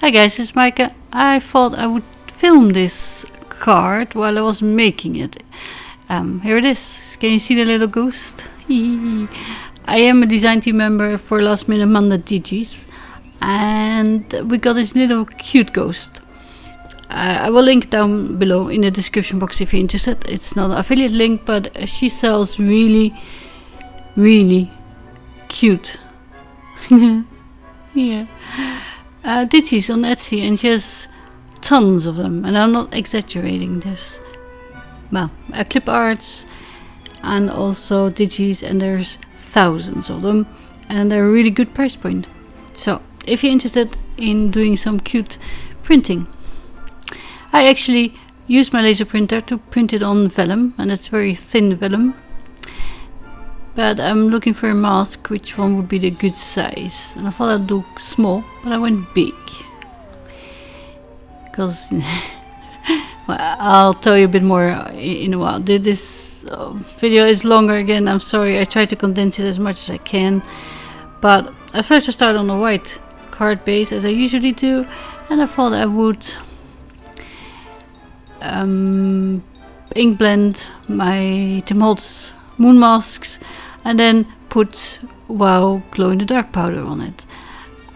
Hi guys, it's Micah. I thought I would film this card while I was making it. Here it is. Can you see the little ghost? I am a design team member for Last Minute Monday Digis, and we got this little cute ghost. I will link down below in the description box if you're interested. It's not an affiliate link, but she sells really cute yeah digis on Etsy, and she has tons of them, and I'm not exaggerating. There's clip arts and also digis, and there's thousands of them, and they're a really good price point. So if you're interested in doing some cute printing, I actually use my laser printer to print it on vellum, and it's very thin vellum. But I'm looking for a mask, which one would be the good size. And I thought I'd do small, but I went big. Because, well, I'll tell you a bit more in a while. This video is longer again, I'm sorry. I try to condense it as much as I can. But at first I started on a white card base, as I usually do. And I thought I would ink blend my Tim Holtz moon masks, and then put glow in the dark powder on it.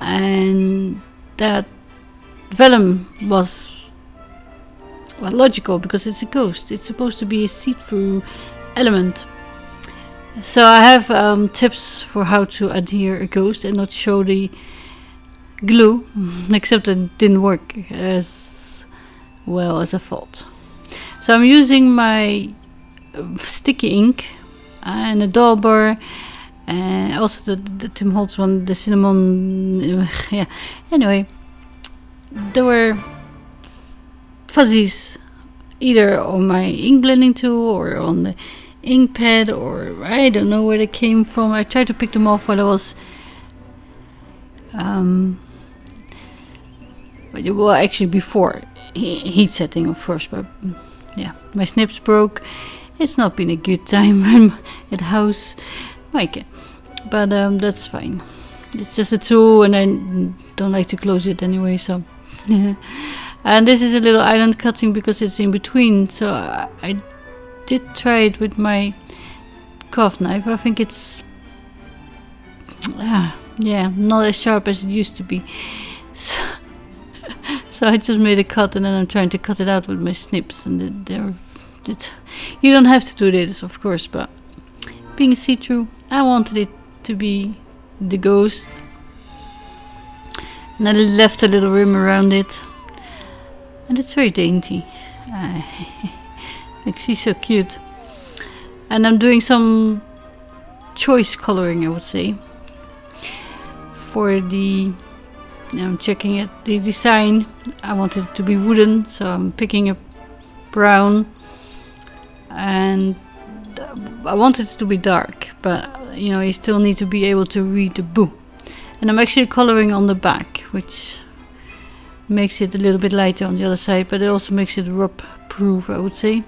And that vellum was logical, because it's a ghost. It's supposed to be a see-through element. So I have tips for how to adhere a ghost and not show the glue, except it didn't work as well as I thought. So I'm using my sticky ink and a Dauber, and also the Tim Holtz one, the cinnamon. Yeah. Anyway, there were fuzzies either on my ink blending tool or on the ink pad, or I don't know where they came from. I tried to pick them off while I was actually before heat setting, of course. But yeah, my snips broke. It's not been a good time at house, Mike, but that's fine. It's just a tool, and I don't like to close it anyway. So, and this is a little island cutting because it's in between. So I did try it with my craft knife. I think it's not as sharp as it used to be. So I just made a cut, and then I'm trying to cut it out with my snips, and you don't have to do this, of course, but being see-through, I wanted it to be the ghost, and I left a little rim around it, and it's very dainty. Like, she's so cute. And I'm doing some choice coloring, I would say, for I'm checking it, the design. I wanted it to be wooden, so I'm picking up brown, and I wanted it to be dark, but you still need to be able to read the book. And I'm actually coloring on the back, which makes it a little bit lighter on the other side, but it also makes it rub proof, I would say.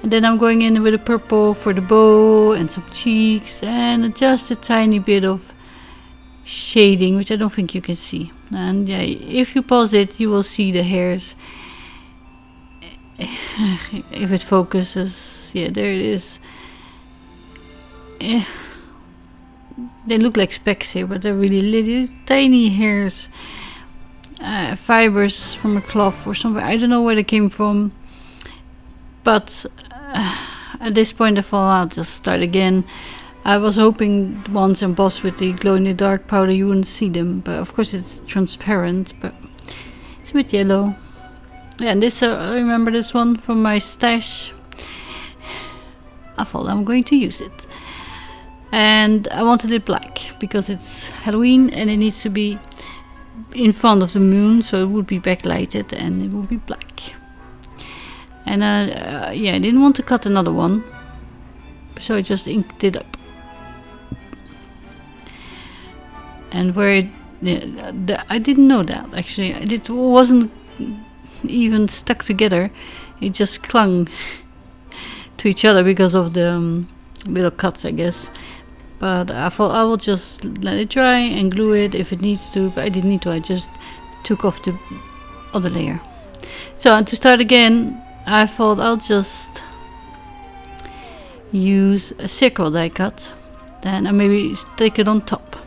And then I'm going in with a purple for the bow and some cheeks, and just a tiny bit of shading, which I don't think you can see. And yeah, if you pause it, you will see the hairs. If it focuses, yeah, there it is. They look like specks here, but they're really little tiny hairs, fibers from a cloth or somewhere. I don't know where they came from, but at this point I thought I'll just start again. I was hoping once embossed with the glow in the dark powder you wouldn't see them, but of course it's transparent, but it's a bit yellow. Yeah, and this I remember this one from my stash. I thought I'm going to use it, and I wanted it black because it's Halloween and it needs to be in front of the moon, so it would be backlighted and it would be black. And I didn't want to cut another one, so I just inked it up. And where I didn't know that actually, it wasn't even stuck together, it just clung to each other because of the little cuts, I guess. but I thought I will just let it dry and glue it if it needs to, but I didn't need to. I just took off the other layer. So to start again, I thought I'll just use a circle die cut, then I maybe stick it on top.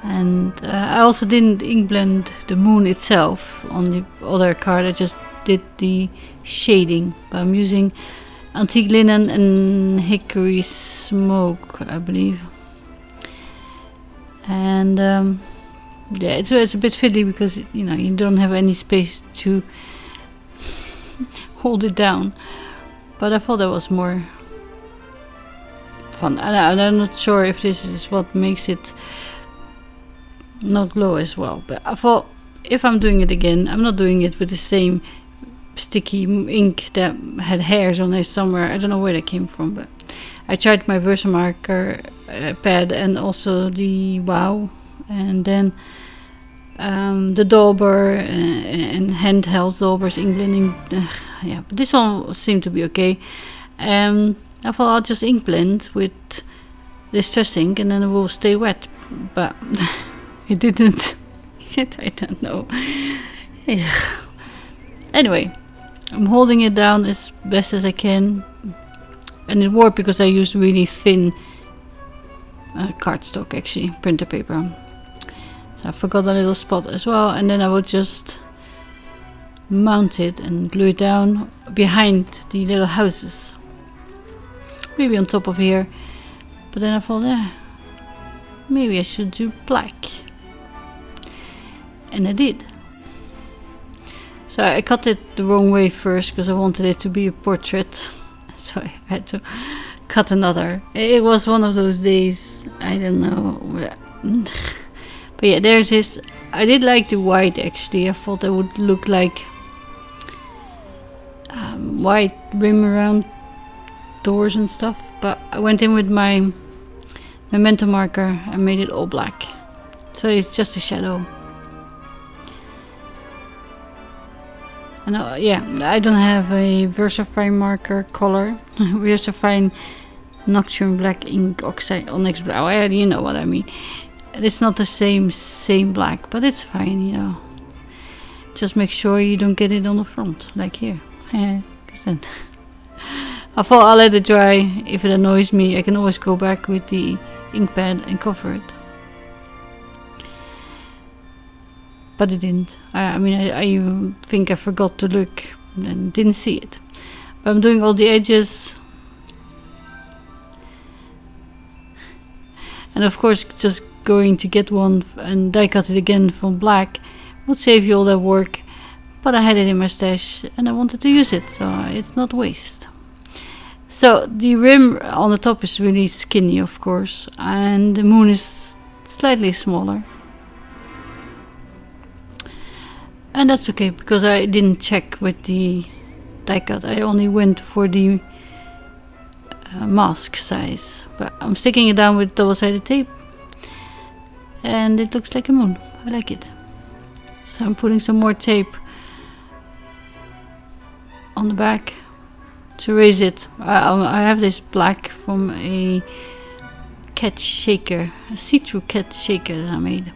And I also didn't ink blend the moon itself on the other card. I just did the shading, but I'm using antique linen and hickory smoke, I believe. And yeah, it's a bit fiddly because you don't have any space to hold it down. But I thought that was more fun. And I'm not sure if this is what makes it not glow as well, but I thought if I'm doing it again, I'm not doing it with the same sticky ink that had hairs on it somewhere. I don't know where that came from, but I tried my Versamagic pad and also the Wow, and then the dauber and handheld daubers, ink blending. Yeah, but this one seemed to be okay. I thought I'll just ink blend with distress ink and then it will stay wet, but it didn't. I don't know. Anyway, I'm holding it down as best as I can, and it worked because I used really thin cardstock, actually, printer paper. So I forgot a little spot as well, and then I would just mount it and glue it down behind the little houses, maybe on top of here. But then I thought, maybe I should do black. And I did. So I cut it the wrong way first because I wanted it to be a portrait. So I had to cut another. It was one of those days, I don't know. But yeah, there's this. I did like the white actually. I thought that would look like white rim around doors and stuff. But I went in with my Memento marker and made it all black. So it's just a shadow. And yeah, I don't have a Versafine marker color. Versafine Nocturne Black Ink Oxide Onyx Brow. You know what I mean. It's not the same black, but it's fine, Just make sure you don't get it on the front, like here. Because then I thought I'll let it dry. If it annoys me, I can always go back with the ink pad and cover it. But it didn't. I think I forgot to look and didn't see it. But I'm doing all the edges. And of course, just going to get one and die cut it again from black would save you all that work. But I had it in my stash and I wanted to use it, so it's not waste. So the rim on the top is really skinny, of course, and the moon is slightly smaller. And that's okay, because I didn't check with the die cut. I only went for the mask size. But I'm sticking it down with double-sided tape. And it looks like a moon. I like it. So I'm putting some more tape on the back to raise it. I have this black from a cat shaker, a see-through cat shaker that I made.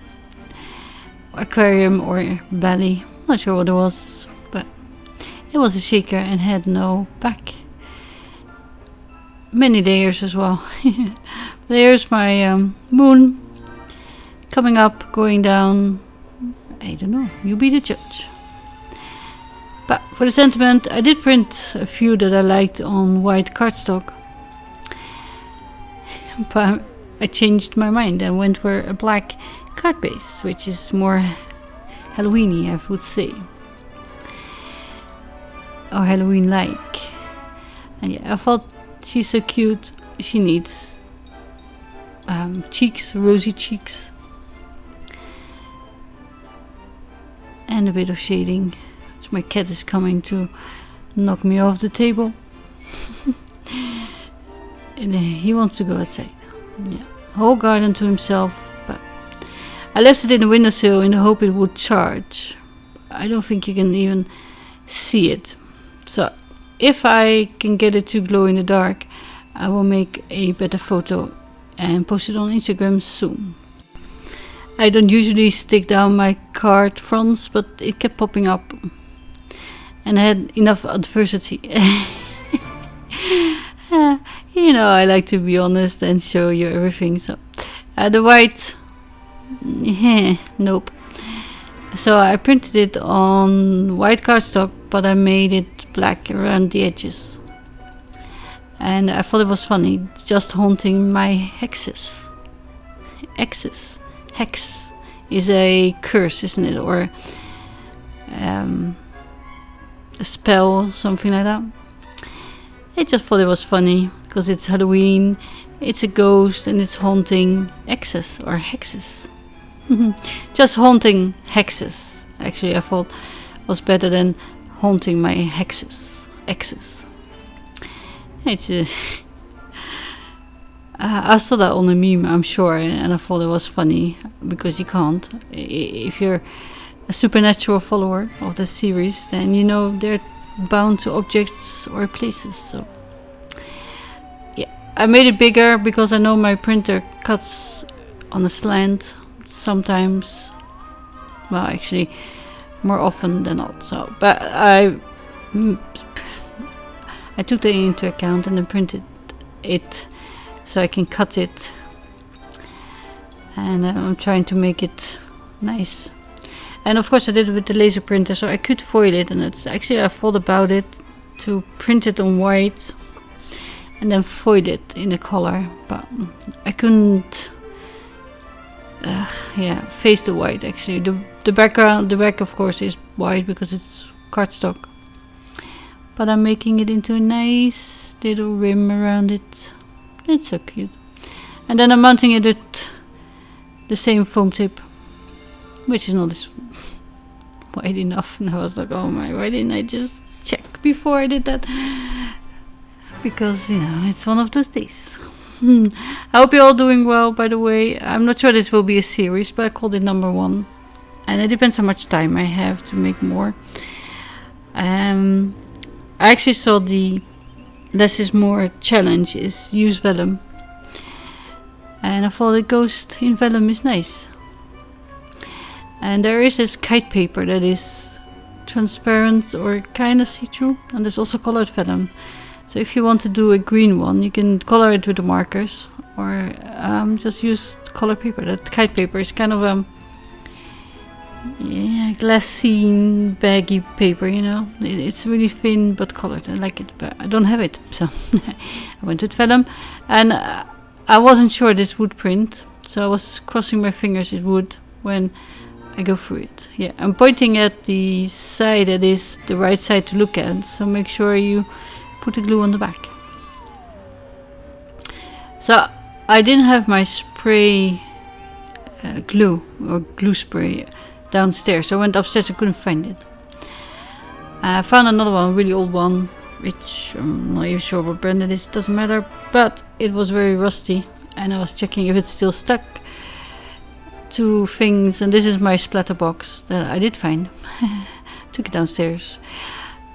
Aquarium or belly, not sure what it was, but it was a shaker and had no back. Many layers as well. There's my moon coming up, going down. I don't know, you be the judge. But for the sentiment, I did print a few that I liked on white cardstock, but I changed my mind and went for a black card base, which is more Halloweeny, I would say, or Halloween-like. And yeah, I thought she's so cute. She needs cheeks, rosy cheeks, and a bit of shading. So my cat is coming to knock me off the table, and he wants to go outside. Yeah, whole garden to himself. I left it in the windowsill in the hope it would charge. I don't think you can even see it. So if I can get it to glow in the dark, I will make a better photo and post it on Instagram soon. I don't usually stick down my card fronts, but it kept popping up and I had enough adversity. You know, I like to be honest and show you everything. So the white, nope. So I printed it on white cardstock, but I made it black around the edges. And I thought it was funny, just haunting my hexes. Hexes. Hex is a curse, isn't it? Or a spell, something like that. I just thought it was funny because it's Halloween, it's a ghost, and it's haunting exes or hexes. Just haunting hexes. Actually, I thought was better than haunting my hexes. Exes. It's I saw that on a meme, I'm sure, and I thought it was funny because you can't. If you're a supernatural follower of the series, then you know they're bound to objects or places. So yeah, I made it bigger because I know my printer cuts on a slant sometimes. Well, actually, more often than not. So, but I took that into account and then printed it so I can cut it. And I'm trying to make it nice. And of course I did it with the laser printer, so I could foil it, and it's actually, I thought about it to print it on white and then foil it in a color, but I couldn't face the white. Actually the background, the back of course is white because it's cardstock, but I'm making it into a nice little rim around it. It's so cute. And then I'm mounting it with the same foam tip, which is not as wide enough. And I was like, oh my, why didn't I just check before I did that? Because, you know, it's one of those days. I hope you're all doing well, by the way. I'm not sure this will be a series, but I called it number 1. And it depends how much time I have to make more. I actually saw the Less is More challenge is use vellum. And I thought a ghost in vellum is nice. And there is this kite paper that is transparent or kind of see-through, and there's also colored vellum. So if you want to do a green one, you can color it with the markers, or just use color paper. That kite paper is kind of a glassine baggy paper, you know. It's really thin but colored. I like it, but I don't have it, so I went with vellum. And I wasn't sure this would print, so I was crossing my fingers it would when I go through it. Yeah, I'm pointing at the side that is the right side to look at, so make sure you put the glue on the back. So I didn't have my spray glue or glue spray downstairs, so I went upstairs. I couldn't find it. I found another one, a really old one, which I'm not even sure what brand it is, doesn't matter, but it was very rusty, and I was checking if it's still stuck to things. And this is my splatter box that I did find. Took it downstairs,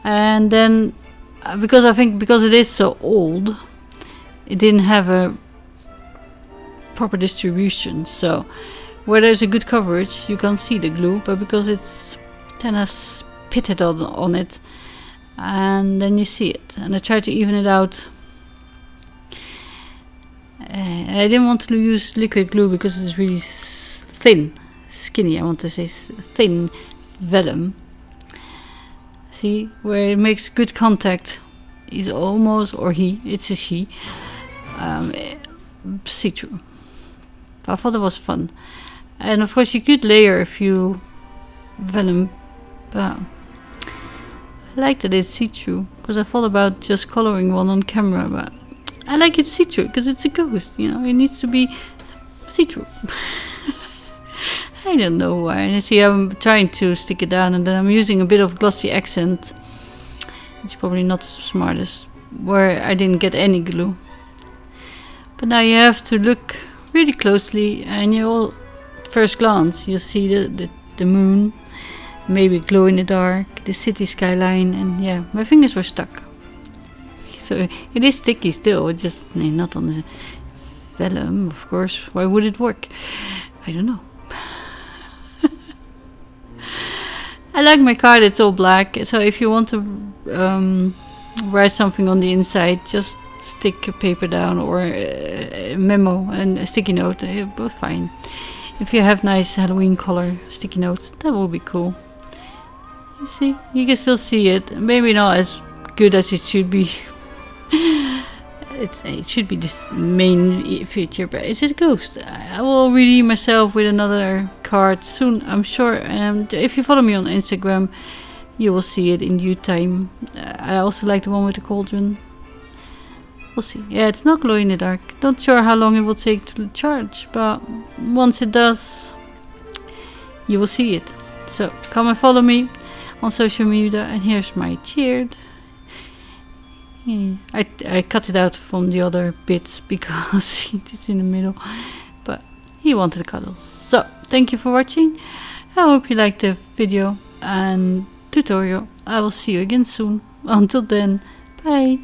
and then because I think because it is so old, it didn't have a proper distribution, so where there's a good coverage you can't see the glue, but because it's kind of pitted on it, and then you see it. And I tried to even it out. I didn't want to use liquid glue because it's really thin, skinny, I want to say thin vellum. See, where it makes good contact is almost, or it's a she, see-through. I thought it was fun. And of course you could layer a few vellum, but I like that it's see-through, because I thought about just coloring one on camera, but I like it see-through because it's a ghost, you know, it needs to be see-through. I don't know why. And you see, I'm trying to stick it down, and then I'm using a bit of glossy accent. It's probably not the smartest, where I didn't get any glue. But now you have to look really closely, and you'll first glance you see the moon, maybe glow in the dark, the city skyline, and yeah, my fingers were stuck. So it is sticky still, just not on the vellum, of course. Why would it work? I don't know. I like my card, it's all black, so if you want to write something on the inside, just stick a paper down or a memo and a sticky note, both fine. If you have nice Halloween color sticky notes, that will be cool. You see, you can still see it. Maybe not as good as it should be. It should be this main feature, but it's a ghost. I will redeem myself with another card soon, I'm sure. And if you follow me on Instagram, you will see it in due time. I also like the one with the cauldron. We'll see. Yeah, it's not glow in the dark. Not sure how long it will take to charge, but once it does, you will see it. So come and follow me on social media. And here's my cheered. I cut it out from the other bits because it's in the middle, but he wanted cuddles. So thank you for watching. I hope you liked the video and tutorial. I will see you again soon. Until then, bye.